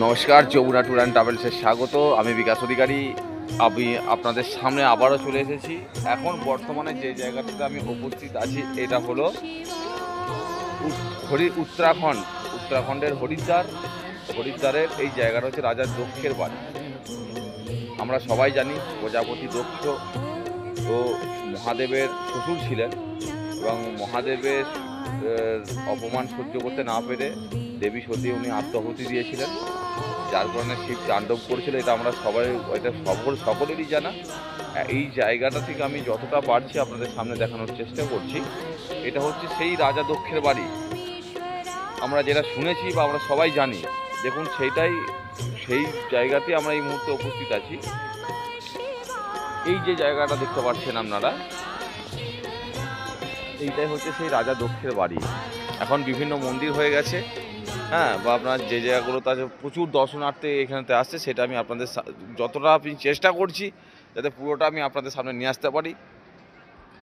নমস্কার, Jamuna tour and ট্রাভেলসে স্বাগত। আমি বিকাশ অধিকারী। আমি আপনাদের সামনে আবারও চলে এসেছি। এখন বর্তমানে যে জায়গাটাতে আমি উপস্থিত আছি এটা হলো উত্তরাখণ্ড। উত্তরাখণ্ডের হরিদ্বারের এই জায়গাটা হচ্ছে রাজা দক্ষের বাড়ি। আমরা সবাই জানি প্রজাপতি দক্ষ ও মহাদেবের শ্বশুর ছিলেন এবং মহাদেবের অপমান সহ্য করতে না পেরে দেবী সতী উনি আত্মাহুতি দিয়েছিলেন, যার কারণে শিব তাণ্ডব করেছিল। এটা আমরা সবাই, এটা সকলেরই জানা। এই জায়গাটা থেকে আমি যতটা পারছি আপনাদের সামনে দেখানোর চেষ্টা করছি। এটা হচ্ছে সেই রাজা দক্ষের বাড়ি, আমরা যেটা শুনেছি বা আমরা সবাই জানি। দেখুন, সেই জায়গাতে আমরা এই মুহূর্তে উপস্থিত আছি। এই যে জায়গাটা দেখতে পাচ্ছেন আপনারা, এইটাই হচ্ছে সেই রাজা দক্ষের বাড়ি। এখন বিভিন্ন মন্দির হয়ে গেছে, হ্যাঁ, বা আপনার যে জায়গাগুলোতে আছে প্রচুর দর্শনার্থী এখানেতে আসছে, সেটা আমি আপনাদের যতটা আমি চেষ্টা করছি যাতে পুরোটা আমি আপনাদের সামনে নিয়ে আসতে পারি।